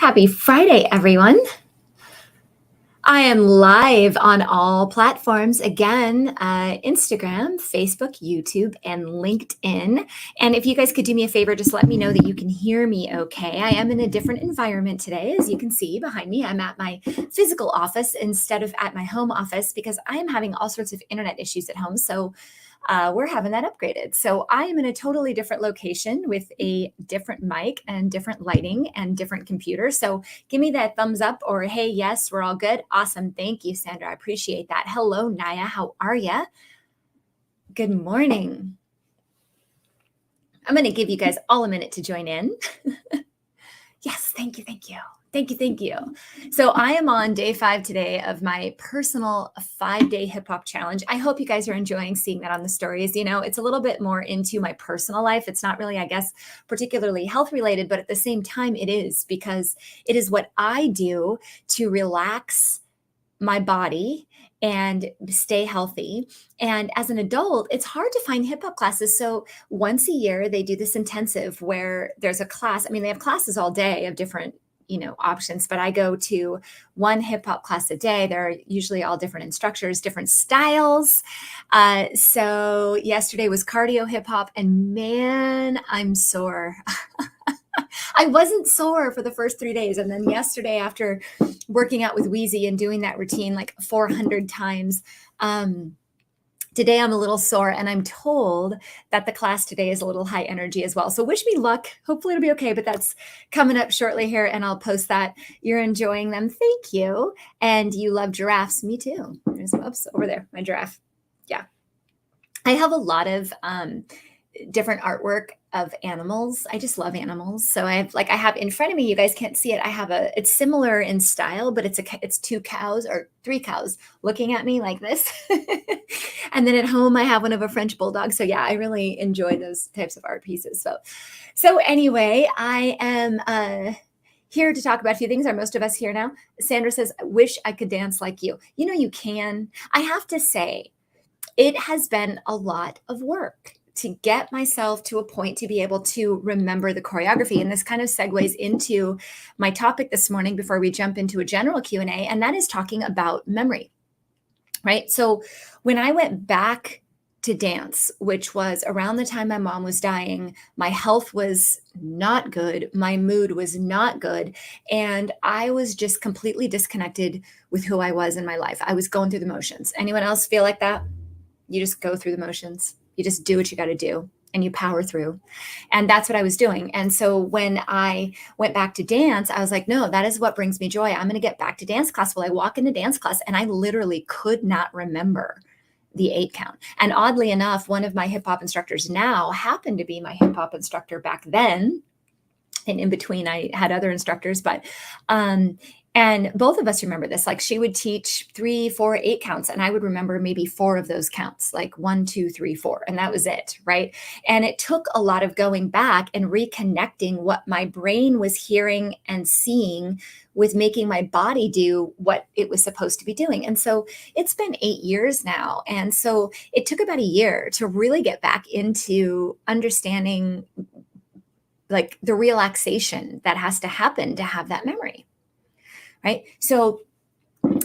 Happy Friday, everyone. I am live on all platforms again, Instagram, Facebook, YouTube, and LinkedIn. And if you guys could do me a favor, just let me know that you can hear me okay. I am in a different environment today. As you can see behind me, I'm at my physical office instead of at my home office because I am having all sorts of internet issues at home. So we're having that upgraded. So I am in a totally different location with a different mic and different lighting and different computer. So give me that thumbs up or hey, yes, we're all good. Awesome. Thank you, Sandra. I appreciate that. Hello, Naya. How are you? Good morning. I'm going to give you guys all a minute to join in. Yes, thank you, thank you. Thank you, thank you. So I am on day 5 today of my personal 5-day hip hop challenge. I hope you guys are enjoying seeing that on the stories. You know, it's a little bit more into my personal life. It's not really, I guess, particularly health related, but at the same time it is because it is what I do to relax my body and stay healthy. And as an adult, it's hard to find hip hop classes. So once a year, they do this intensive where there's a class. I mean, they have classes all day of different options, but I go to one hip hop class a day. They're usually all different instructors, different styles. So yesterday was cardio hip hop, and man, I'm sore. I wasn't sore for the first 3 days. And then yesterday, after working out with Wheezy and doing that routine like 400 times, today I'm a little sore, and I'm told that the class today is a little high energy as well. So wish me luck. Hopefully it'll be okay, but that's coming up shortly here, and I'll post that. You're enjoying them. Thank you. And you love giraffes. Me too. There's oops, over there, my giraffe. Yeah. I have a lot of different artwork of animals. I just love animals. So I have in front of me, you guys can't see it. It's similar in style, but it's 2 cows or 3 cows looking at me like this. And then at home, I have one of a French bulldog. So yeah, I really enjoy those types of art pieces. So anyway, I am here to talk about a few things. Are most of us here now? Sandra says, I wish I could dance like you. You know, you can. I have to say, it has been a lot of work to get myself to a point to be able to remember the choreography. And this kind of segues into my topic this morning before we jump into a general Q&A, and that is talking about memory, right? So when I went back to dance, which was around the time my mom was dying, my health was not good. My mood was not good. And I was just completely disconnected with who I was in my life. I was going through the motions. Anyone else feel like that? You just go through the motions. You just do what you got to do and you power through. And that's what I was doing. And so when I went back to dance, I was like, no, that is what brings me joy. I'm going to get back to dance class. Well, I walk into dance class and I literally could not remember the 8 count. And oddly enough, one of my hip hop instructors now happened to be my hip hop instructor back then. And in between, I had other instructors, but and both of us remember this. Like she would teach 3, 4, 8 counts, and I would remember maybe 4 of those counts, like 1, 2, 3, 4, and that was it, right? And it took a lot of going back and reconnecting what my brain was hearing and seeing with making my body do what it was supposed to be doing. And so it's been 8 years now. And so it took about a year to really get back into understanding like the relaxation that has to happen to have that memory. Right? So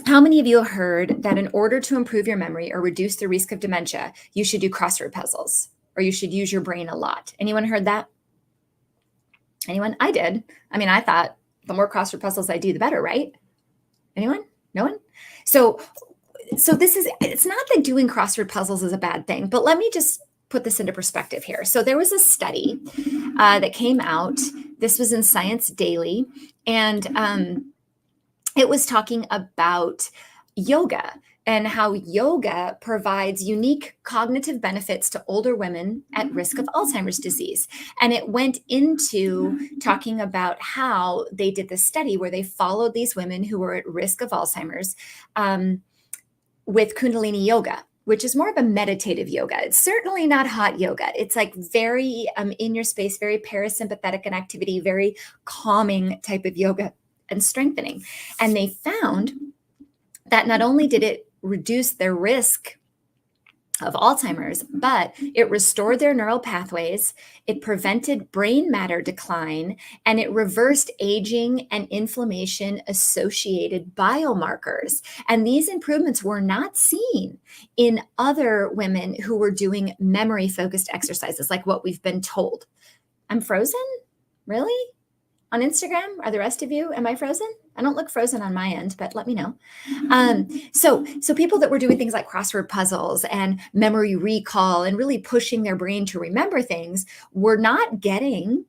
how many of you have heard that in order to improve your memory or reduce the risk of dementia, you should do crossword puzzles or you should use your brain a lot? Anyone heard that? Anyone? I did. I mean, I thought the more crossword puzzles I do, the better, right? Anyone? No one? So it's not that doing crossword puzzles is a bad thing, but let me just put this into perspective here. So there was a study that came out. This was in Science Daily, and it was talking about yoga and how yoga provides unique cognitive benefits to older women at risk of Alzheimer's disease. And it went into talking about how they did this study where they followed these women who were at risk of Alzheimer's with Kundalini yoga, which is more of a meditative yoga. It's certainly not hot yoga. It's like very in your space, very parasympathetic and activity, very calming type of yoga and strengthening. And they found that not only did it reduce their risk of Alzheimer's, but it restored their neural pathways, it prevented brain matter decline, and it reversed aging and inflammation associated biomarkers. And these improvements were not seen in other women who were doing memory focused exercises like what we've been told. I'm frozen? Really? On Instagram? Are the rest of you? Am I frozen? I don't look frozen on my end, but let me know. So people that were doing things like crossword puzzles and memory recall and really pushing their brain to remember things were not getting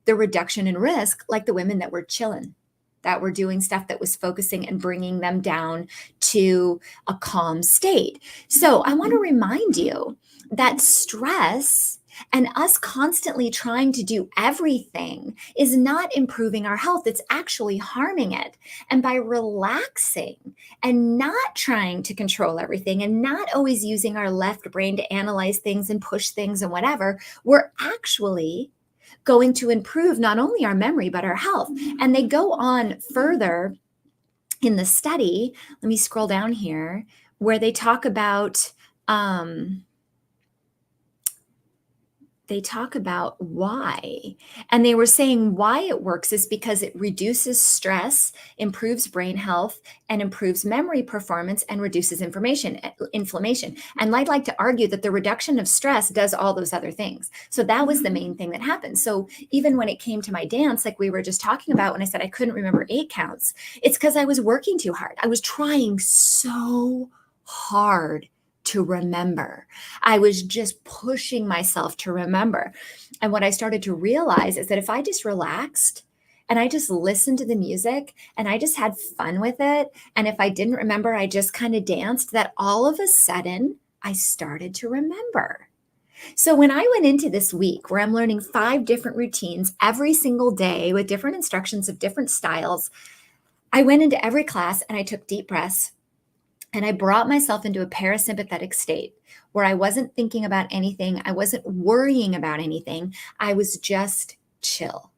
the reduction in risk like the women that were chilling, that were doing stuff that was focusing and bringing them down to a calm state. So I want to remind you that stress and us constantly trying to do everything is not improving our health. It's actually harming it. And by relaxing and not trying to control everything and not always using our left brain to analyze things and push things and whatever, we're actually going to improve not only our memory, but our health. And they go on further in the study. Let me scroll down here where they talk about why. And they were saying why it works is because it reduces stress, improves brain health, and improves memory performance and reduces inflammation. And I'd like to argue that the reduction of stress does all those other things. So that was the main thing that happened. So even when it came to my dance, like we were just talking about, when I said I couldn't remember 8 counts, it's because I was working too hard. I was trying so hard to remember. I was just pushing myself to remember. And what I started to realize is that if I just relaxed and I just listened to the music and I just had fun with it, and if I didn't remember, I just kind of danced, that all of a sudden I started to remember. So when I went into this week where I'm learning 5 different routines every single day with different instructions of different styles, I went into every class and I took deep breaths. And I brought myself into a parasympathetic state where I wasn't thinking about anything. I wasn't worrying about anything. I was just chill.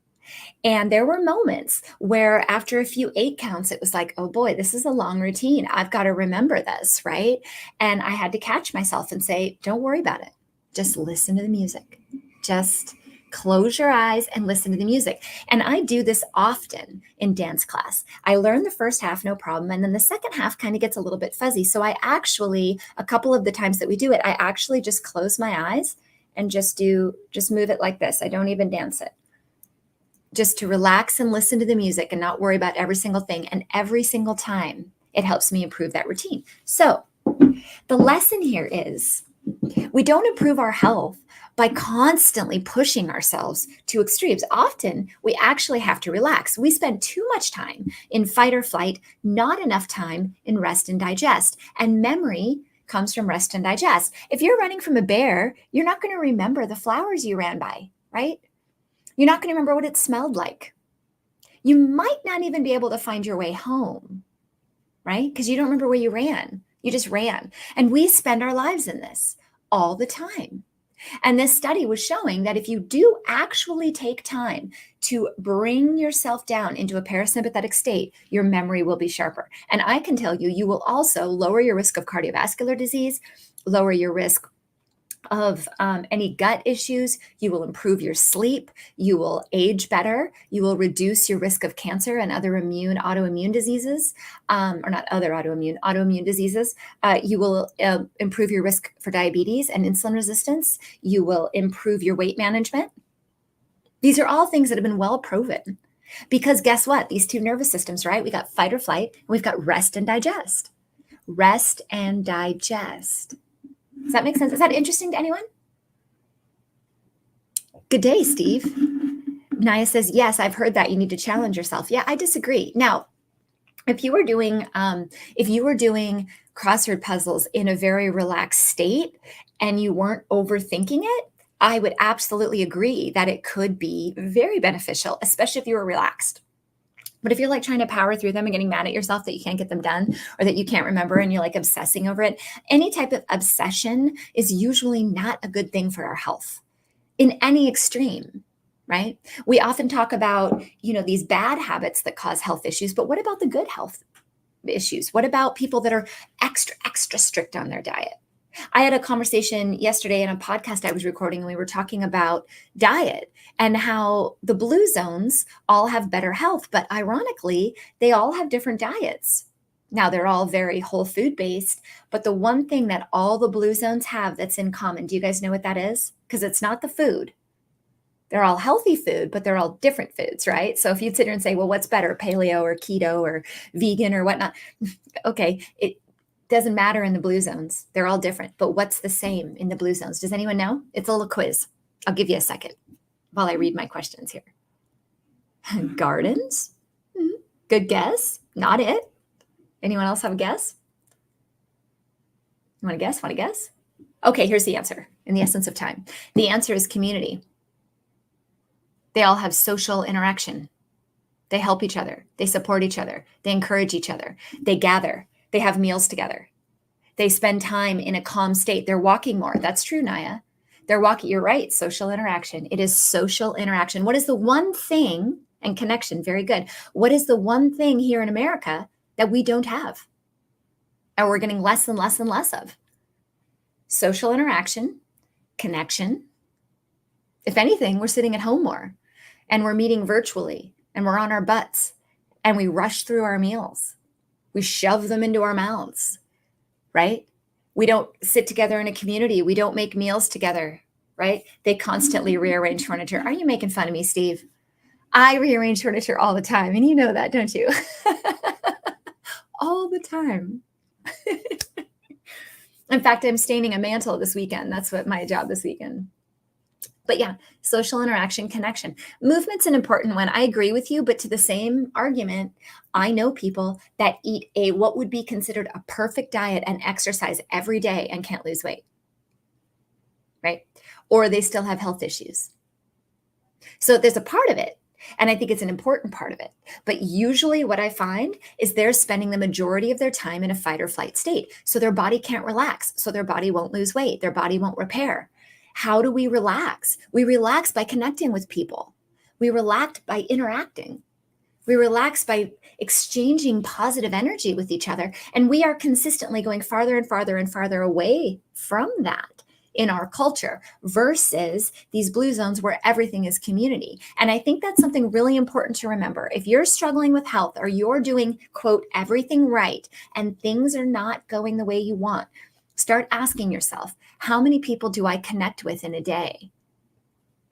And there were moments where after a few 8 counts, it was like, oh boy, this is a long routine. I've got to remember this, right? And I had to catch myself and say, don't worry about it. Just listen to the music. Just close your eyes and listen to the music. And I do this often in dance class. I learn the first half, no problem. And then the second half kind of gets a little bit fuzzy. So I actually, a couple of the times that we do it, I actually just close my eyes and just move it like this. I don't even dance it. Just to relax and listen to the music and not worry about every single thing. And every single time it helps me improve that routine. So the lesson here is we don't improve our health by constantly pushing ourselves to extremes. Often we actually have to relax. We spend too much time in fight or flight, not enough time in rest and digest. And memory comes from rest and digest. If you're running from a bear, you're not going to remember the flowers you ran by, right? You're not going to remember what it smelled like. You might not even be able to find your way home, right? Because you don't remember where you ran. You just ran. And we spend our lives in this all the time. And this study was showing that if you do actually take time to bring yourself down into a parasympathetic state, your memory will be sharper. And I can tell you, you will also lower your risk of cardiovascular disease, lower your risk of any gut issues. You will improve your sleep. You will age better. You will reduce your risk of cancer and other autoimmune diseases, or not other autoimmune diseases. You will improve your risk for diabetes and insulin resistance. You will improve your weight management. These are all things that have been well proven, because guess what? These 2 nervous systems, right? We got fight or flight, and we've got rest and digest. Rest and digest. Does that make sense? Is that interesting to anyone? Good day, Steve. Naya says, yes, I've heard that. You need to challenge yourself. Yeah, I disagree. Now, if you were doing crossword puzzles in a very relaxed state and you weren't overthinking it, I would absolutely agree that it could be very beneficial, especially if you were relaxed. But if you're like trying to power through them and getting mad at yourself that you can't get them done or that you can't remember and you're like obsessing over it, any type of obsession is usually not a good thing for our health in any extreme, right? We often talk about, these bad habits that cause health issues, but what about the good health issues? What about people that are extra strict on their diet? I had a conversation yesterday in a podcast I was recording, and we were talking about diet and how the blue zones all have better health, but ironically, they all have different diets. Now, they're all very whole food based, but the one thing that all the blue zones have that's in common, do you guys know what that is? Because it's not the food. They're all healthy food, but they're all different foods, right? So if you'd sit here and say, well, what's better, paleo or keto or vegan or whatnot? Okay, it doesn't matter in the blue zones. They're all different. But what's the same in the blue zones? Does anyone know? It's a little quiz. I'll give you a second while I read my questions here. Gardens? Good guess. Not it. Anyone else have a guess? You want to guess? Want to guess? Okay, here's the answer in the essence of time. The answer is community. They all have social interaction. They help each other. They support each other. They encourage each other. They gather. They have meals together. They spend time in a calm state. They're walking more. That's true, Naya. They're walking. You're right. Social interaction. It is social interaction. What is the one thing, and connection, very good. What is the one thing here in America that we don't have? And we're getting less and less and less of? Social interaction, connection. If anything, we're sitting at home more, and we're meeting virtually, and we're on our butts, and we rush through our meals. We shove them into our mouths, right? We don't sit together in a community. We don't make meals together, right? They constantly rearrange furniture. Are you making fun of me, Steve? I rearrange furniture all the time, and you know that, don't you? All the time. In fact, I'm staining a mantle this weekend. That's what my job this weekend. But yeah, social interaction, connection. Movement's an important one. I agree with you, but to the same argument, I know people that eat what would be considered a perfect diet and exercise every day and can't lose weight, right? Or they still have health issues. So there's a part of it, and I think it's an important part of it. But usually what I find is they're spending the majority of their time in a fight or flight state. So their body can't relax. So their body won't lose weight. Their body won't repair. How do we relax? We relax by connecting with people. We relax by interacting. We relax by exchanging positive energy with each other. And we are consistently going farther and farther and farther away from that in our culture versus these blue zones where everything is community. And I think that's something really important to remember. If you're struggling with health or you're doing, quote, everything right and things are not going the way you want, start asking yourself, how many people do I connect with in a day,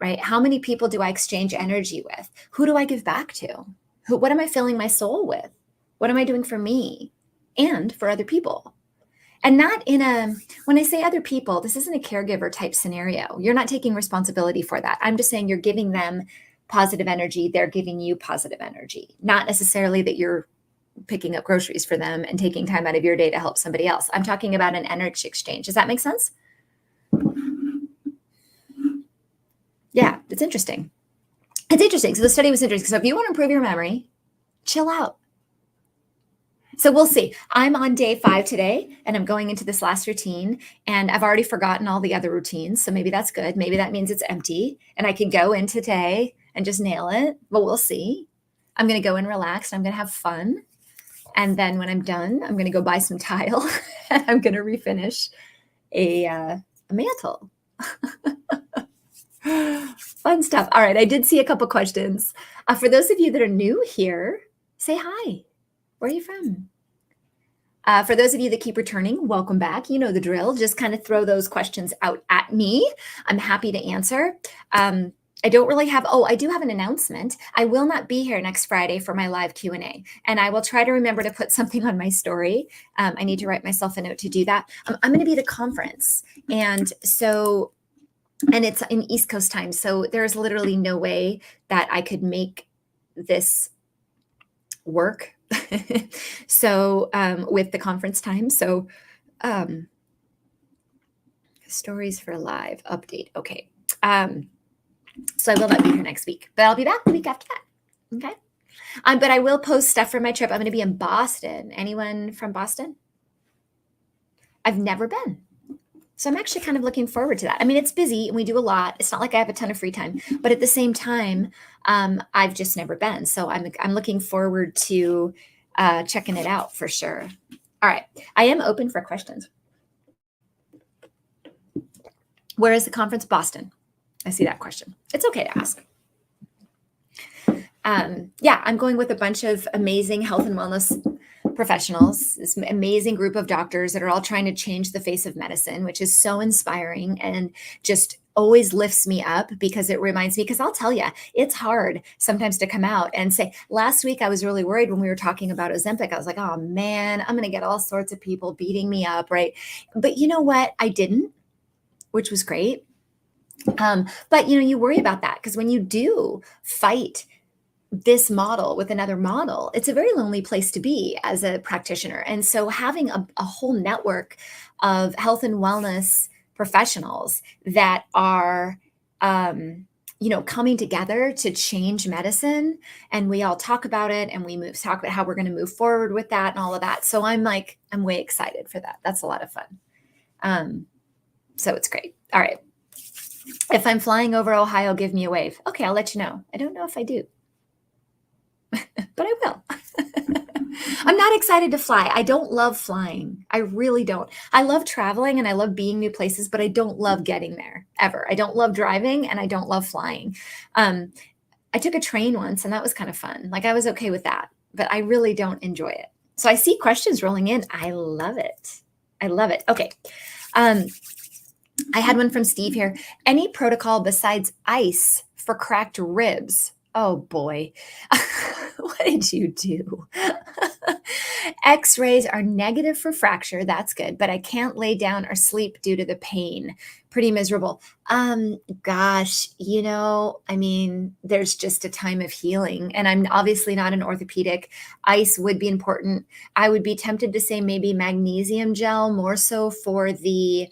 right? How many people do I exchange energy with? Who do I give back to? What am I filling my soul with? What am I doing for me and for other people? And not when I say other people, this isn't a caregiver type scenario. You're not taking responsibility for that. I'm just saying you're giving them positive energy. They're giving you positive energy, not necessarily that you're picking up groceries for them and taking time out of your day to help somebody else. I'm talking about an energy exchange. Does that make sense? Yeah, it's interesting. It's interesting. So the study was interesting. So if you want to improve your memory, chill out. So we'll see. I'm on day 5 today, and I'm going into this last routine, and I've already forgotten all the other routines. So maybe that's good. Maybe that means it's empty, and I can go in today and just nail it. But we'll see. I'm going to go and relax, and I'm going to have fun. And then when I'm done, I'm going to go buy some tile, and I'm going to refinish a mantle. Fun stuff. All right. I did see a couple questions. For those of you that are new here, say hi. Where are you from? For those of you that keep returning, welcome back. You know the drill. Just kind of throw those questions out at me. I'm happy to answer. I don't really have, I do have an announcement. I will not be here next Friday for my live Q&A, and I will try to remember to put something on my story. I need to write myself a note to do that. I'm going to be at a conference, and it's in East Coast time. So there's literally no way that I could make this work. So with the conference time. So stories for live update. Okay. So I will not be here next week, but I'll be back the week after that. Okay. But I will post stuff for my trip. I'm going to be in Boston. Anyone from Boston? I've never been. So I'm actually kind of looking forward to that. I mean, it's busy and we do a lot. It's not like I have a ton of free time, but at the same time, I've just never been. So I'm looking forward to checking it out for sure. All right. I am open for questions. Where is the conference? Boston. I see that question. It's okay to ask. Yeah, I'm going with a bunch of amazing health and wellness professionals, this amazing group of doctors that are all trying to change the face of medicine, which is so inspiring and just always lifts me up because it reminds me, because I'll tell you, it's hard sometimes to come out and say, last week I was really worried when we were talking about Ozempic. I was like, oh man, I'm going to get all sorts of people beating me up, right? But you know what? I didn't, which was great. But you worry about that because when you do fight this model with another model, it's a very lonely place to be as a practitioner. And so having a whole network of health and wellness professionals that are, coming together to change medicine, and we all talk about it and we talk about how we're going to move forward with that and all of that. So I'm way excited for that. That's a lot of fun. So it's great. All right. If I'm flying over Ohio, give me a wave. Okay, I'll let you know. I don't know if I do, but I will. I'm not excited to fly. I don't love flying. I really don't. I love traveling and I love being new places, but I don't love getting there ever. I don't love driving and I don't love flying. I took a train once and that was kind of fun. I was okay with that, but I really don't enjoy it. So I see questions rolling in. I love it. I love it. Okay. I had one from Steve here. Any protocol besides ice for cracked ribs? Oh boy. What did you do? X-rays are negative for fracture. That's good, but I can't lay down or sleep due to the pain. Pretty miserable. Gosh, there's just a time of healing, and I'm obviously not an orthopedic. Ice would be important. I would be tempted to say maybe magnesium gel, more so for the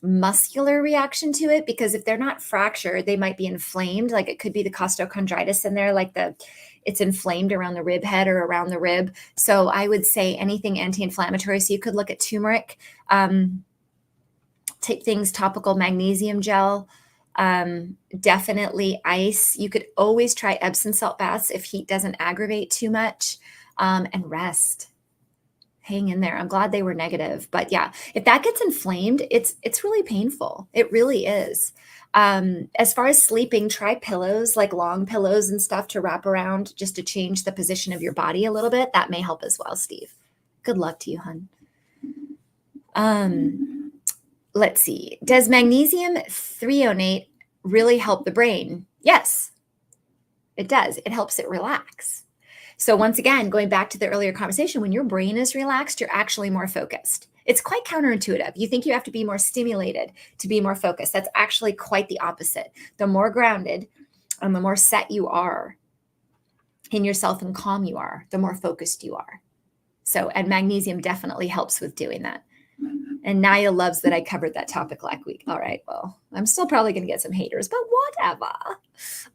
muscular reaction to it, because if they're not fractured, they might be inflamed. It could be the costochondritis in there, it's inflamed around the rib head or around the rib. So I would say anything anti-inflammatory. So you could look at turmeric, take things topical, magnesium gel, definitely ice. You could always try Epsom salt baths if heat doesn't aggravate too much, and rest. Hang in there. I'm glad they were negative, but yeah, if that gets inflamed, it's really painful. It really is. As far as sleeping, try pillows, like long pillows and stuff to wrap around just to change the position of your body a little bit. That may help as well, Steve. Good luck to you, hun. Let's see. Does magnesium threonate really help the brain? Yes, it does. It helps it relax. So once again, going back to the earlier conversation, when your brain is relaxed, you're actually more focused. It's quite counterintuitive. You think you have to be more stimulated to be more focused. That's actually quite the opposite. The more grounded and the more set you are in yourself and calm you are, the more focused you are. So, and magnesium definitely helps with doing that. And Naya loves that I covered that topic last week. All right, well, I'm still probably going to get some haters, but whatever.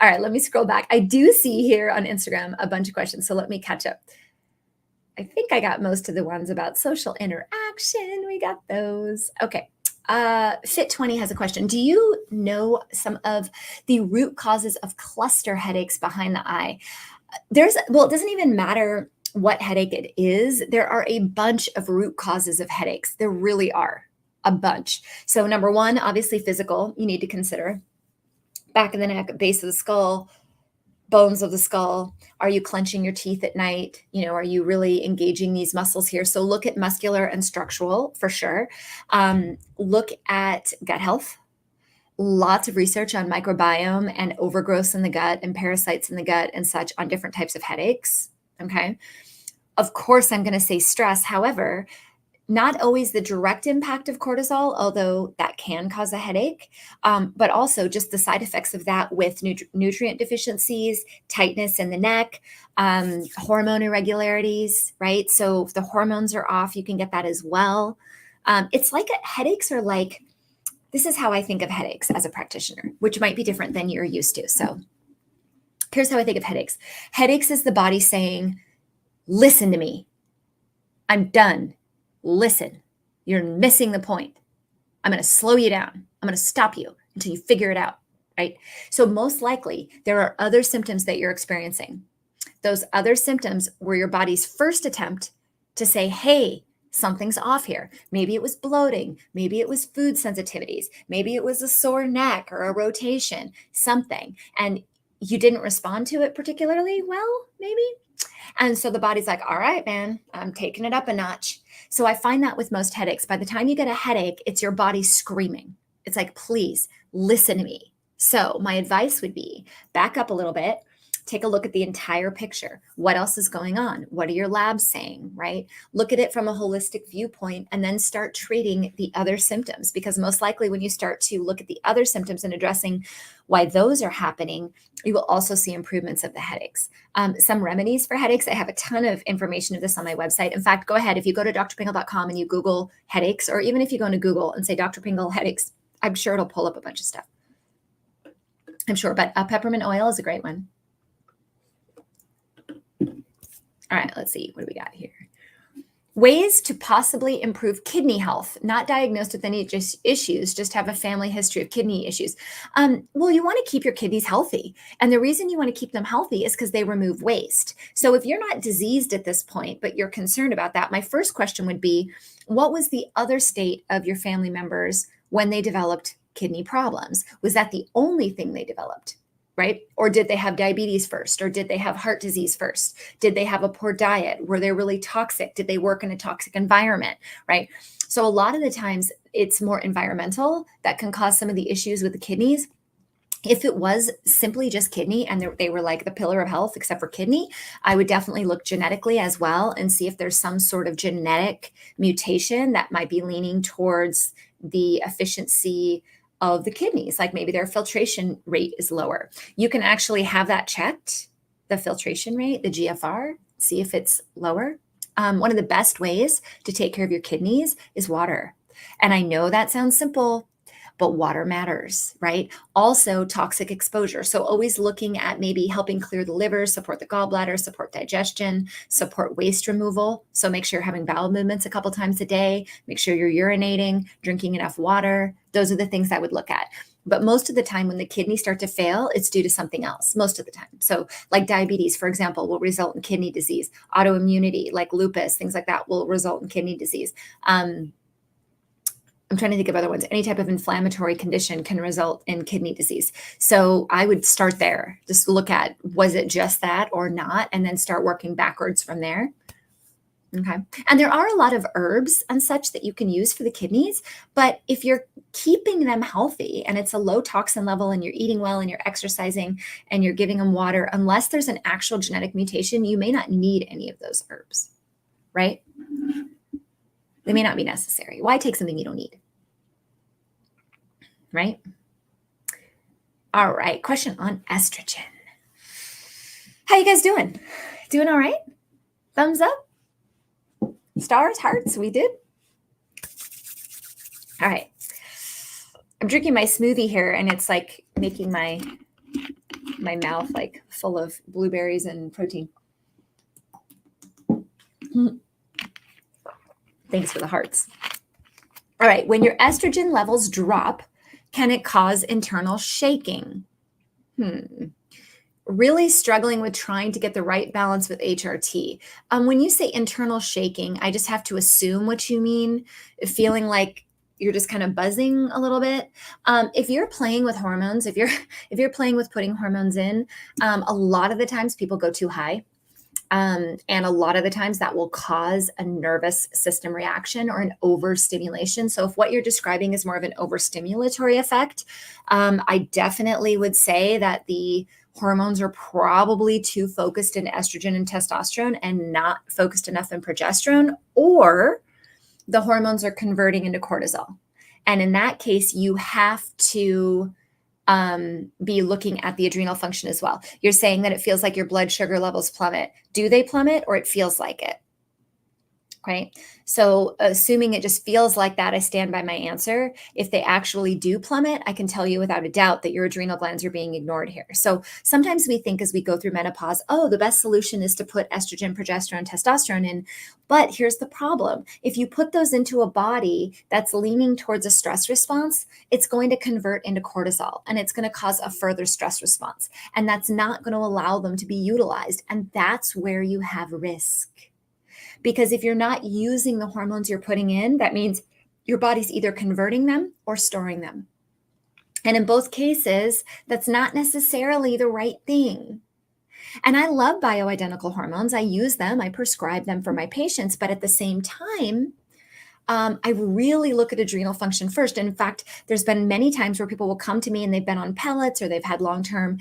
All right, let me scroll back. I do see here on Instagram a bunch of questions, so let me catch up. I think I got most of the ones about social interaction. We got those. Okay. Fit20 has a question. Do you know some of the root causes of cluster headaches behind the eye? It doesn't even matter what headache it is. There are a bunch of root causes of headaches. There really are a bunch. So number one, obviously physical, you need to consider. Back of the neck, base of the skull, bones of the skull. Are you clenching your teeth at night? Are you really engaging these muscles here? So look at muscular and structural for sure. Look at gut health. Lots of research on microbiome and overgrowth in the gut and parasites in the gut and such on different types of headaches. Okay. Of course, I'm going to say stress. However, not always the direct impact of cortisol, although that can cause a headache, but also just the side effects of that with nutrient deficiencies, tightness in the neck, hormone irregularities, right? So if the hormones are off, you can get that as well. It's like headaches are like, this is how I think of headaches as a practitioner, which might be different than you're used to. So here's how I think of headaches. Headaches is the body saying, listen to me. I'm done. Listen. You're missing the point. I'm going to slow you down. I'm going to stop you until you figure it out, right? So most likely there are other symptoms that you're experiencing. Those other symptoms were your body's first attempt to say, hey, something's off here. Maybe it was bloating. Maybe it was food sensitivities. Maybe it was a sore neck or a rotation, something. And you didn't respond to it particularly well, maybe. And so the body's like, all right, man, I'm taking it up a notch. So I find that with most headaches, by the time you get a headache, it's your body screaming. It's like, please listen to me. So my advice would be back up a little bit, take a look at the entire picture. What else is going on? What are your labs saying, right? Look at it from a holistic viewpoint and then start treating the other symptoms, because most likely when you start to look at the other symptoms and addressing why those are happening, you will also see improvements of the headaches. Some remedies for headaches, I have a ton of information of this on my website. In fact, go ahead, if you go to drpingle.com and you Google headaches, or even if you go into Google and say Dr. Pingle headaches, I'm sure it'll pull up a bunch of stuff. I'm sure, but peppermint oil is a great one. All right, let's see. What do we got here? Ways to possibly improve kidney health, not diagnosed with any issues, just have a family history of kidney issues. Well, you want to keep your kidneys healthy. And the reason you want to keep them healthy is because they remove waste. So if you're not diseased at this point, but you're concerned about that, my first question would be, what was the other state of your family members when they developed kidney problems? Was that the only thing they developed? Right? Or did they have diabetes first? Or did they have heart disease first? Did they have a poor diet? Were they really toxic? Did they work in a toxic environment? Right? So a lot of the times it's more environmental that can cause some of the issues with the kidneys. If it was simply just kidney and they were like the pillar of health, except for kidney, I would definitely look genetically as well and see if there's some sort of genetic mutation that might be leaning towards the efficiency of the kidneys, like maybe their filtration rate is lower. You can actually have that checked, the filtration rate, the GFR, see if it's lower. One of the best ways to take care of your kidneys is water. And I know that sounds simple, but water matters, right? Also, toxic exposure. So always looking at maybe helping clear the liver, support the gallbladder, support digestion, support waste removal. So make sure you're having bowel movements a couple times a day. Make sure you're urinating, drinking enough water. Those are the things I would look at. But most of the time when the kidneys start to fail, it's due to something else, most of the time. So like diabetes, for example, will result in kidney disease. Autoimmunity, like lupus, things like that will result in kidney disease. I'm trying to think of other ones. Any type of inflammatory condition can result in kidney disease. So I would start there. Just look at, was it just that or not? And then start working backwards from there. Okay. And there are a lot of herbs and such that you can use for the kidneys. But if you're keeping them healthy and it's a low toxin level and you're eating well and you're exercising and you're giving them water, unless there's an actual genetic mutation, you may not need any of those herbs, right? They may not be necessary. Why take something you don't need? Right? All right. Question on estrogen. How you guys doing? Doing all right? Thumbs up? Stars, hearts, we did? All right. I'm drinking my smoothie here and it's like making my mouth like full of blueberries and protein. Thanks for the hearts. All right. When your estrogen levels drop, can it cause internal shaking? Really struggling with trying to get the right balance with HRT. When you say internal shaking, I just have to assume what you mean, feeling like you're just kind of buzzing a little bit. If you're playing with hormones, if you're playing with putting hormones in, a lot of the times people go too high. And a lot of the times that will cause a nervous system reaction or an overstimulation. So if what you're describing is more of an overstimulatory effect, I definitely would say that the hormones are probably too focused in estrogen and testosterone and not focused enough in progesterone, or the hormones are converting into cortisol. And in that case, you have to be looking at the adrenal function as well. You're saying that it feels like your blood sugar levels plummet. Do they plummet or it feels like it? Right? So assuming it just feels like that, I stand by my answer. If they actually do plummet, I can tell you without a doubt that your adrenal glands are being ignored here. So sometimes we think as we go through menopause, oh, the best solution is to put estrogen, progesterone, testosterone in. But here's the problem. If you put those into a body that's leaning towards a stress response, it's going to convert into cortisol and it's going to cause a further stress response. And that's not going to allow them to be utilized. And that's where you have risk. Because if you're not using the hormones you're putting in, that means your body's either converting them or storing them. And in both cases, that's not necessarily the right thing. And I love bioidentical hormones. I use them, I prescribe them for my patients. But at the same time, I really look at adrenal function first. And in fact, there's been many times where people will come to me and they've been on pellets or they've had long-term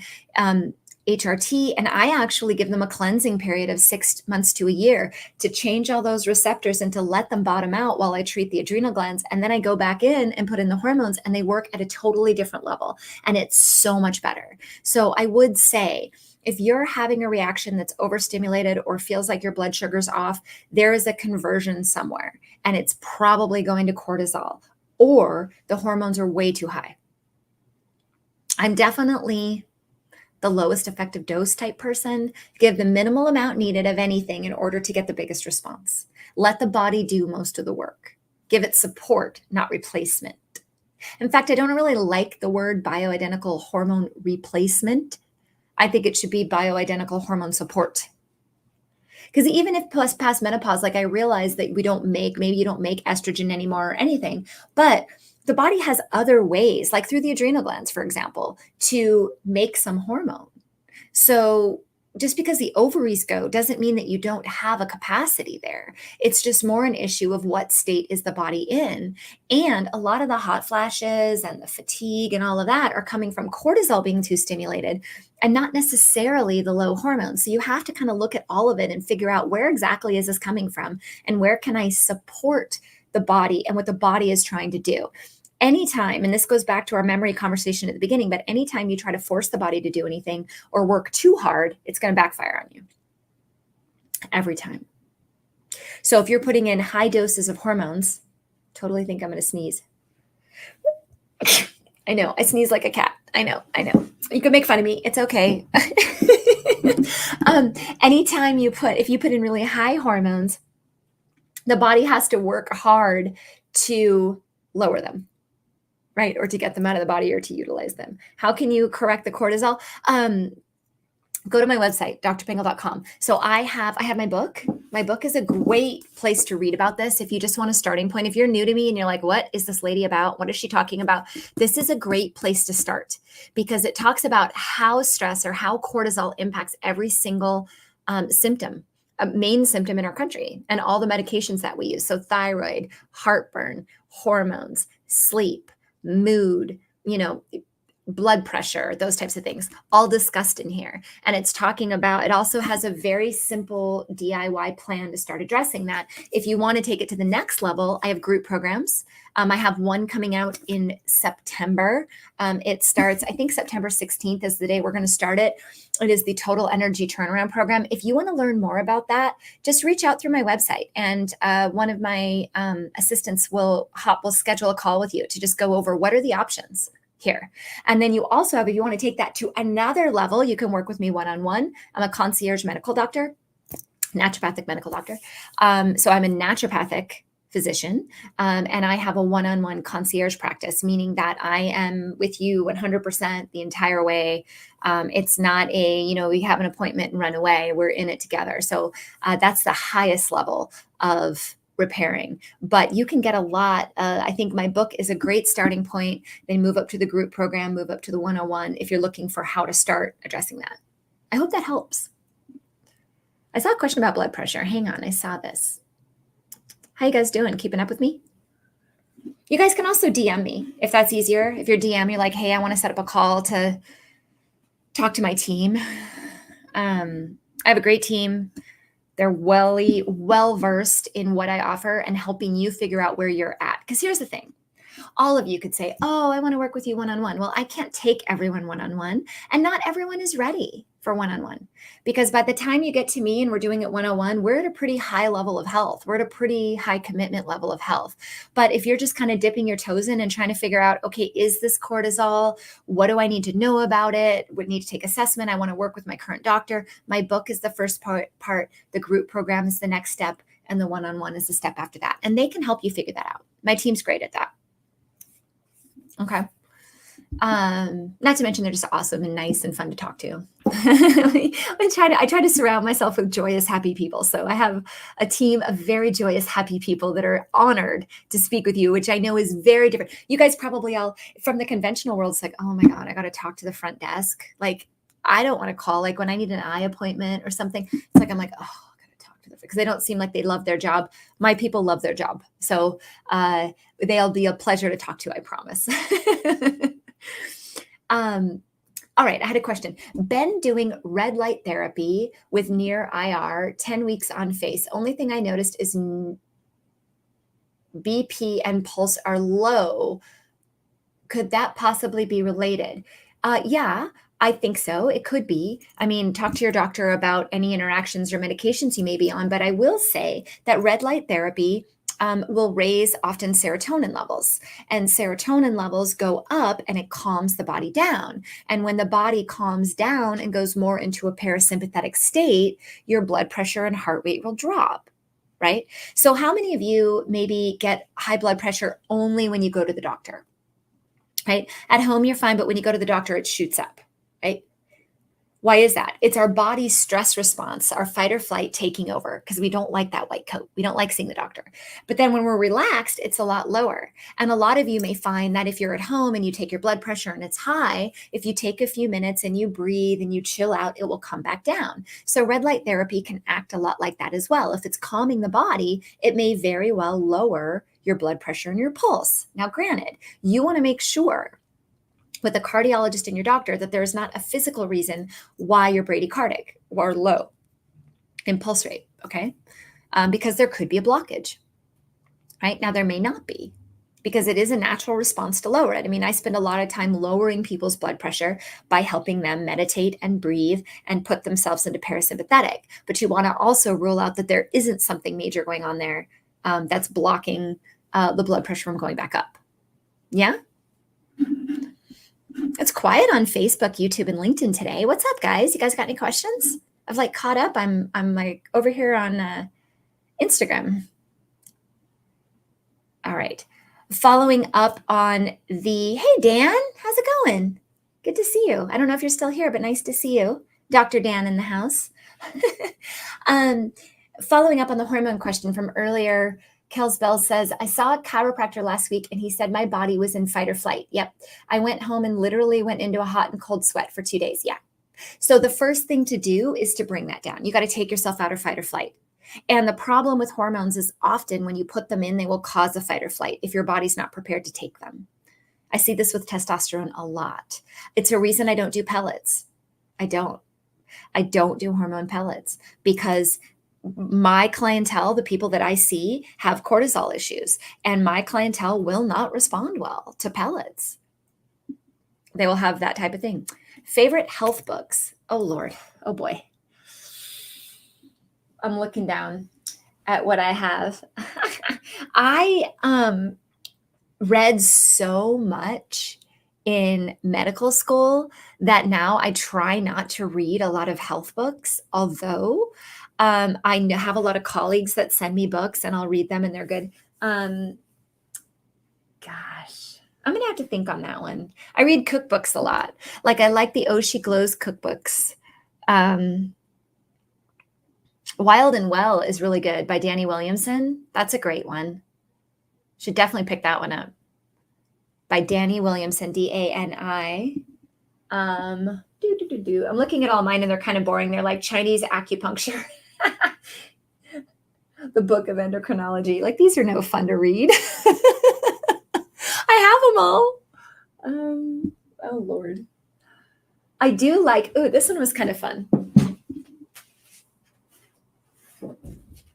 HRT, and I actually give them a cleansing period of 6 months to a year to change all those receptors and to let them bottom out while I treat the adrenal glands. And then I go back in and put in the hormones, and they work at a totally different level. And it's so much better. So I would say, if you're having a reaction that's overstimulated or feels like your blood sugar's off, there is a conversion somewhere, and it's probably going to cortisol, or the hormones are way too high. I'm definitely the lowest effective dose type person. Give the minimal amount needed of anything in order to get the biggest response. Let the body do most of the work. Give it support, not replacement. In fact, I don't really like the word bioidentical hormone replacement. I think it should be bioidentical hormone support. Because even if past menopause, like I realize that maybe you don't make estrogen anymore or anything, but the body has other ways, like through the adrenal glands, for example, to make some hormone. So just because the ovaries go doesn't mean that you don't have a capacity there. It's just more an issue of what state is the body in. And a lot of the hot flashes and the fatigue and all of that are coming from cortisol being too stimulated and not necessarily the low hormones. So you have to kind of look at all of it and figure out, where exactly is this coming from and where can I support the body and what the body is trying to do. Anytime, and this goes back to our memory conversation at the beginning, but anytime you try to force the body to do anything or work too hard, it's going to backfire on you. Every time. So if you're putting in high doses of hormones, totally think I'm going to sneeze. I know, I sneeze like a cat. I know. You can make fun of me. It's okay. Anytime if you put in really high hormones, the body has to work hard to lower them, right? Or to get them out of the body or to utilize them. How can you correct the cortisol? Go to my website, drpingle.com. So I have my book. My book is a great place to read about this. If you just want a starting point, if you're new to me and you're like, what is this lady about? What is she talking about? This is a great place to start, because it talks about how stress or how cortisol impacts every single symptom, a main symptom in our country, and all the medications that we use. So thyroid, heartburn, hormones, sleep, mood, blood pressure, those types of things, all discussed in here. And it's talking about, it also has a very simple DIY plan to start addressing that. If you want to take it to the next level, I have group programs. I have one coming out in September. It starts, I think September 16th is the day we're going to start it. It is the Total Energy Turnaround Program. If you want to learn more about that, just reach out through my website, and one of my assistants will schedule a call with you to just go over what are the options here. And then you also have, if you want to take that to another level, you can work with me one-on-one. I'm a concierge medical doctor, naturopathic medical doctor. So I'm a naturopathic physician, and I have a one-on-one concierge practice, meaning that I am with you 100% the entire way. It's not we have an appointment and run away. We're in it together. So that's the highest level of repairing, but you can get a lot. I think my book is a great starting point. Then move up to the group program, move up to the 101 if you're looking for how to start addressing that. I hope that helps. I saw a question about blood pressure. Hang on, I saw this. How you guys doing? Keeping up with me? You guys can also DM me if that's easier. If you're DM, you're like, hey, I want to set up a call to talk to my team. I have a great team. They're well-versed in what I offer and helping you figure out where you're at. Because here's the thing. All of you could say, oh, I want to work with you one-on-one. Well, I can't take everyone one-on-one, and not everyone is ready for one-on-one. Because by the time you get to me and we're doing it 101, we're at a pretty high level of health. We're at a pretty high commitment level of health. But if you're just kind of dipping your toes in and trying to figure out, okay, is this cortisol? What do I need to know about it? Would need to take assessment. I want to work with my current doctor. My book is the first part. The group program is the next step. And the one-on-one is the step after that. And they can help you figure that out. My team's great at that. Okay. Not to mention they're just awesome and nice and fun to talk to. I try to surround myself with joyous, happy people. So I have a team of very joyous, happy people that are honored to speak with you, which I know is very different. You guys probably all from the conventional world, it's like, oh my God, I got to talk to the front desk. Like, I don't want to call, like when I need an eye appointment or something, it's like, I'm like, oh, I got to talk to them because they don't seem like they love their job. My people love their job. So they'll be a pleasure to talk to, I promise. All right, I had a question. Been doing red light therapy with Near IR, 10 weeks on face. Only thing I noticed is BP and pulse are low. Could that possibly be related? Yeah, I think so. It could be. I mean, talk to your doctor about any interactions or medications you may be on. But I will say that red light therapy will raise often serotonin levels. And serotonin levels go up and it calms the body down. And when the body calms down and goes more into a parasympathetic state, your blood pressure and heart rate will drop. Right? So, how many of you maybe get high blood pressure only when you go to the doctor? Right? At home, you're fine, but when you go to the doctor, it shoots up, right? Why is that? It's our body's stress response, our fight or flight taking over because we don't like that white coat. We don't like seeing the doctor. But then when we're relaxed, it's a lot lower. And a lot of you may find that if you're at home and you take your blood pressure and it's high, if you take a few minutes and you breathe and you chill out, it will come back down. So red light therapy can act a lot like that as well. If it's calming the body, it may very well lower your blood pressure and your pulse. Now, granted, you want to make sure with a cardiologist and your doctor that there is not a physical reason why you're bradycardic or low in pulse rate, okay? Because there could be a blockage, right? Now, there may not be because it is a natural response to lower it. I mean, I spend a lot of time lowering people's blood pressure by helping them meditate and breathe and put themselves into parasympathetic. But you want to also rule out that there isn't something major going on there that's blocking the blood pressure from going back up. Yeah? It's quiet on Facebook, YouTube, and LinkedIn today. What's up, guys? You guys got any questions? I've like caught up. I'm like over here on Instagram. All right. Following up on the, hey, Dan, how's it going? Good to see you. I don't know if you're still here, but nice to see you. Dr. Dan in the house. Following up on the hormone question from earlier, Kels Bell says, I saw a chiropractor last week and he said my body was in fight or flight. Yep. I went home and literally went into a hot and cold sweat for 2 days. Yeah. So the first thing to do is to bring that down. You got to take yourself out of fight or flight. And the problem with hormones is often when you put them in, they will cause a fight or flight if your body's not prepared to take them. I see this with testosterone a lot. It's a reason I don't do pellets. I don't do hormone pellets because my clientele, the people that I see, have cortisol issues, and my clientele will not respond well to pellets. They will have that type of thing. Favorite health books? Oh, Lord. Oh, boy. I'm looking down at what I have. I read so much in medical school that now I try not to read a lot of health books, although I have a lot of colleagues that send me books and I'll read them and they're good. Gosh, I'm going to have to think on that one. I read cookbooks a lot. Like I like the Oh She Glows cookbooks. Wild and Well is really good by Danny Williamson. That's a great one. Should definitely pick that one up. By Danny Williamson, D-A-N-I. I'm looking at all mine and they're kind of boring. They're like Chinese acupuncture. The Book of Endocrinology. Like these are no fun to read. I have them all. Oh Lord. I do like, this one was kind of fun.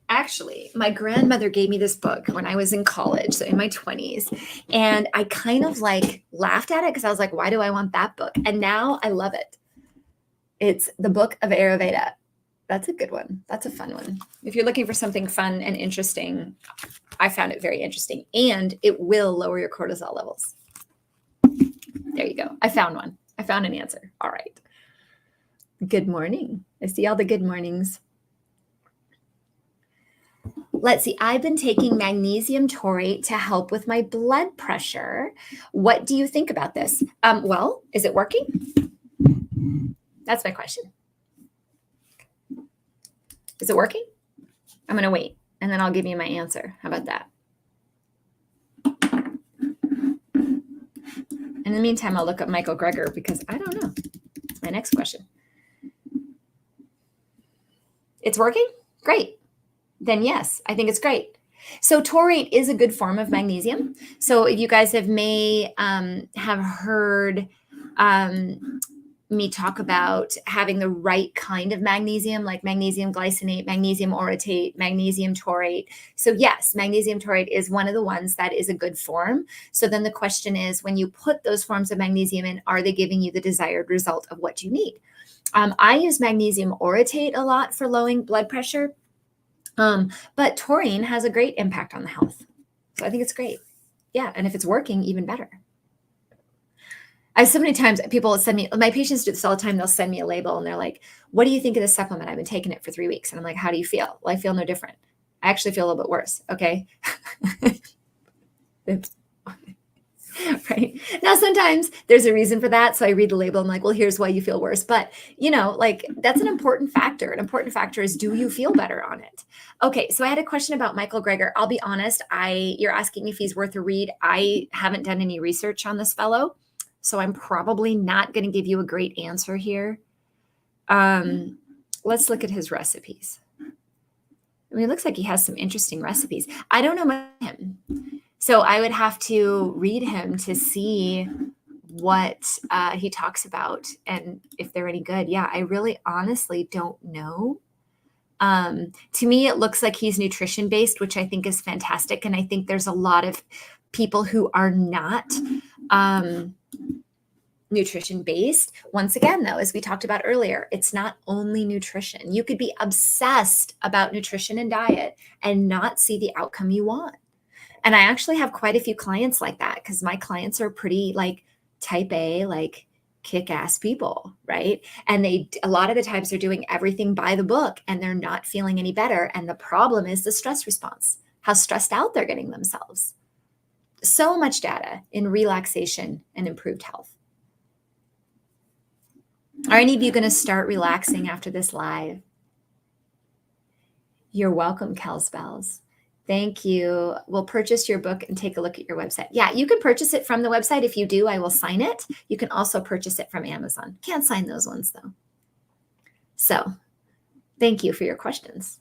Actually, my grandmother gave me this book when I was in college, so in my 20s, and I kind of like laughed at it because I was like, why do I want that book? And now I love it. It's The Book of Ayurveda. That's a good one. That's a fun one. If you're looking for something fun and interesting, I found it very interesting, and it will lower your cortisol levels. There you go. I found one. I found an answer. All right. Good morning. I see all the good mornings. Let's see. I've been taking magnesium taurate to help with my blood pressure. What do you think about this? Well, is it working? That's my question. Is it working? I'm going to wait, and then I'll give you my answer. How about that? In the meantime, I'll look up Michael Greger because I don't know. It's my next question. It's working? Great. Then yes, I think it's great. So taurate is a good form of magnesium. So if you guys may have heard me talk about having the right kind of magnesium, like magnesium glycinate, magnesium orotate, magnesium taurate. So yes, magnesium taurate is one of the ones that is a good form. So then the question is, when you put those forms of magnesium in, are they giving you the desired result of what you need? I use magnesium orotate a lot for lowering blood pressure, but taurine has a great impact on the health. So I think it's great. Yeah, and if it's working, even better. So many times people send me, my patients do this all the time. They'll send me a label and they're like, what do you think of this supplement? I've been taking it for 3 weeks. And I'm like, how do you feel? Well, I feel no different. I actually feel a little bit worse. Okay. Oops. Right. Now, sometimes there's a reason for that. So I read the label. I'm like, well, here's why you feel worse. But that's an important factor. An important factor is, do you feel better on it? Okay. So I had a question about Michael Greger. I'll be honest. You're asking if he's worth a read. I haven't done any research on this fellow, so I'm probably not going to give you a great answer here. Let's look at his recipes. I mean, it looks like he has some interesting recipes. I don't know much about him, so I would have to read him to see what he talks about and if they're any good. Yeah, I really honestly don't know. To me, it looks like he's nutrition based, which I think is fantastic. And I think there's a lot of people who are not nutrition based. Once again, though, as we talked about earlier, it's not only nutrition. You could be obsessed about nutrition and diet and not see the outcome you want. And I actually have quite a few clients like that, because my clients are pretty like type A, like kick-ass people, right? And a lot of the times they're doing everything by the book and they're not feeling any better. And the problem is the stress response, how stressed out they're getting themselves. So much data in relaxation and improved health. Are any of you going to start relaxing after this live? You're welcome, Kelsbells. Thank you. We'll purchase your book and take a look at your website. Yeah, you can purchase it from the website. If you do, I will sign it. You can also purchase it from Amazon. Can't sign those ones, though. So thank you for your questions.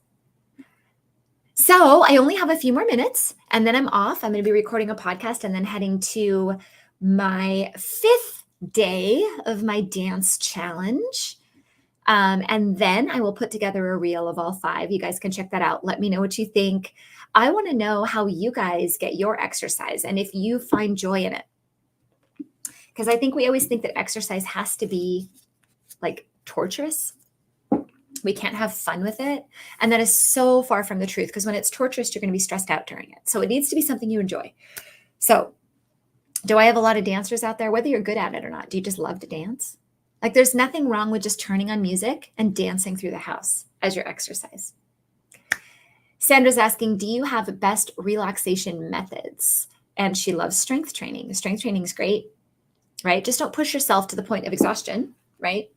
So I only have a few more minutes, and then I'm off. I'm going to be recording a podcast and then heading to my 5th day of my dance challenge. And then I will put together a reel of all 5. You guys can check that out. Let me know what you think. I want to know how you guys get your exercise and if you find joy in it. Because I think we always think that exercise has to be like torturous. We can't have fun with it. And that is so far from the truth, because when it's torturous, you're going to be stressed out during it. So it needs to be something you enjoy. So do I have a lot of dancers out there? Whether you're good at it or not, do you just love to dance? Like, there's nothing wrong with just turning on music and dancing through the house as your exercise. Sandra's asking, do you have best relaxation methods? And she loves strength training. Strength training is great, right? Just don't push yourself to the point of exhaustion, right?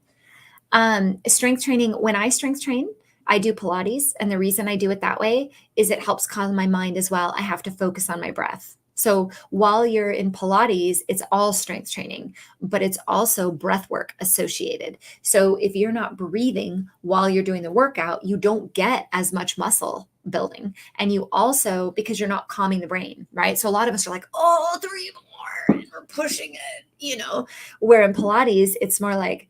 Strength training, when I strength train, I do Pilates. And the reason I do it that way is it helps calm my mind as well. I have to focus on my breath. So while you're in Pilates, it's all strength training, but it's also breath work associated. So if you're not breathing while you're doing the workout, you don't get as much muscle building. And you also, because you're not calming the brain, right? So a lot of us are like, oh, 3 more, and we're pushing it, where in Pilates, it's more like,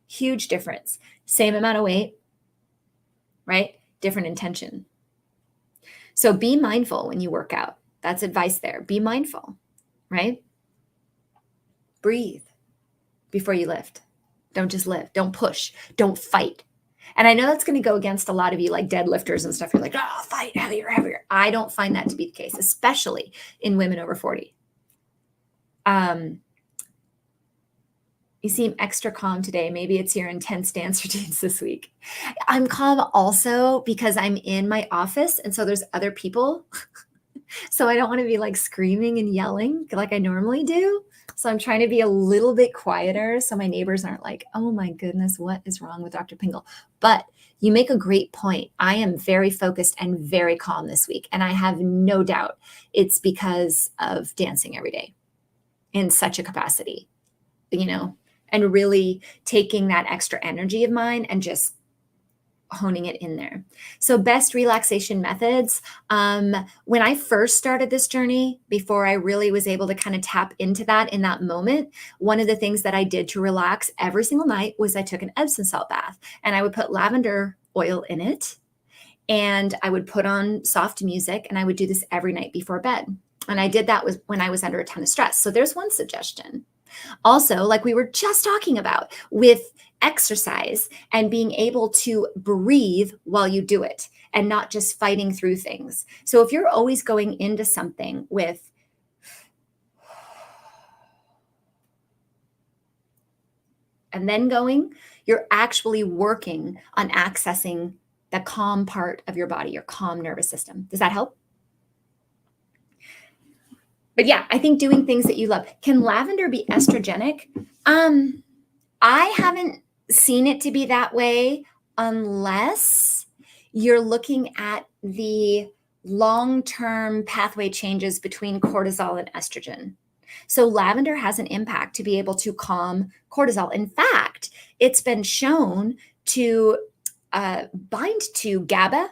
huge difference. Same amount of weight, right? Different intention. So be mindful when you work out. That's advice there. Be mindful, right? Breathe before you lift. Don't just lift. Don't push. Don't fight. And I know that's going to go against a lot of you, like deadlifters and stuff. You're like, oh, fight heavier, heavier. I don't find that to be the case, especially in women over 40. You seem extra calm today. Maybe it's your intense dance routines this week. I'm calm also because I'm in my office and so there's other people. So I don't want to be like screaming and yelling like I normally do. So I'm trying to be a little bit quieter so my neighbors aren't like, oh my goodness, what is wrong with Dr. Pingle? But you make a great point. I am very focused and very calm this week. And I have no doubt it's because of dancing every day in such a capacity, and really taking that extra energy of mine and just honing it in there. So best relaxation methods. When I first started this journey, before I really was able to kind of tap into that in that moment, one of the things that I did to relax every single night was I took an Epsom salt bath and I would put lavender oil in it and I would put on soft music and I would do this every night before bed. And I did that when I was under a ton of stress. So there's one suggestion. Also, like we were just talking about with exercise and being able to breathe while you do it and not just fighting through things. So if you're always going into something with and then going, you're actually working on accessing the calm part of your body, your calm nervous system. Does that help? But yeah, I think doing things that you love. Can lavender be estrogenic? I haven't seen it to be that way unless you're looking at the long-term pathway changes between cortisol and estrogen. So lavender has an impact to be able to calm cortisol. In fact, it's been shown to bind to GABA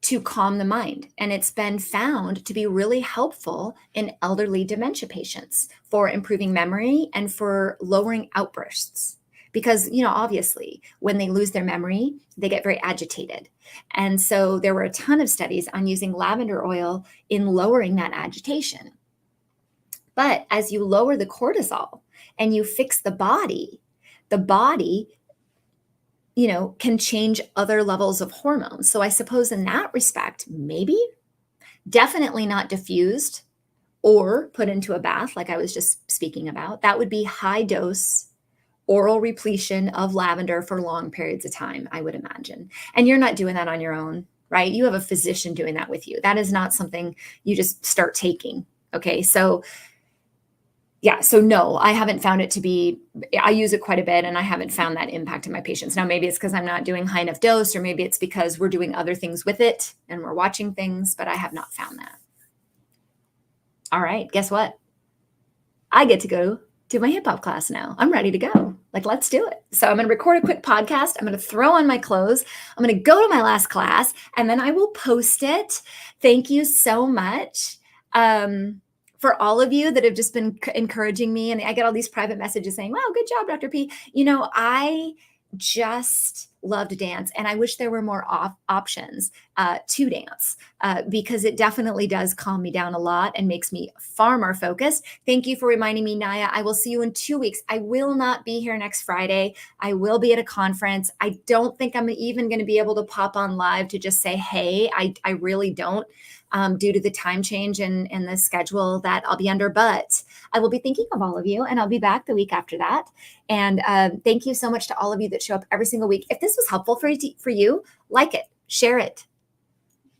to calm the mind. And it's been found to be really helpful in elderly dementia patients for improving memory and for lowering outbursts. Because, obviously, when they lose their memory, they get very agitated. And so there were a ton of studies on using lavender oil in lowering that agitation. But as you lower the cortisol and you fix the body can change other levels of hormones. So I suppose in that respect, maybe, definitely not diffused or put into a bath like I was just speaking about. That would be high dose oral repletion of lavender for long periods of time, I would imagine. And you're not doing that on your own, right? You have a physician doing that with you. That is not something you just start taking. Okay. So no, I haven't found it to be, I use it quite a bit and I haven't found that impact in my patients. Now, maybe it's because I'm not doing high enough dose, or maybe it's because we're doing other things with it and we're watching things, but I have not found that. All right, guess what? I get to go to my hip hop class now. I'm ready to go. Let's do it. So I'm going to record a quick podcast. I'm going to throw on my clothes. I'm going to go to my last class and then I will post it. Thank you so much. For all of you that have just been encouraging me, and I get all these private messages saying, wow, good job, Dr. P. I just love to dance and I wish there were more options to dance because it definitely does calm me down a lot and makes me far more focused. Thank you for reminding me, Naya. I will see you in 2 weeks. I will not be here next Friday. I will be at a conference. I don't think I'm even going to be able to pop on live to just say, hey, I really don't. Due to the time change and the schedule that I'll be under, but I will be thinking of all of you and I'll be back the week after that. And thank you so much to all of you that show up every single week. If this was helpful for you, like it, share it,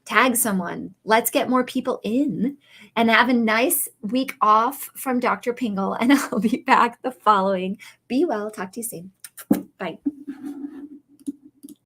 tag someone. Let's get more people in and have a nice week off from Dr. Pingle. And I'll be back the following. Be well. Talk to you soon. Bye.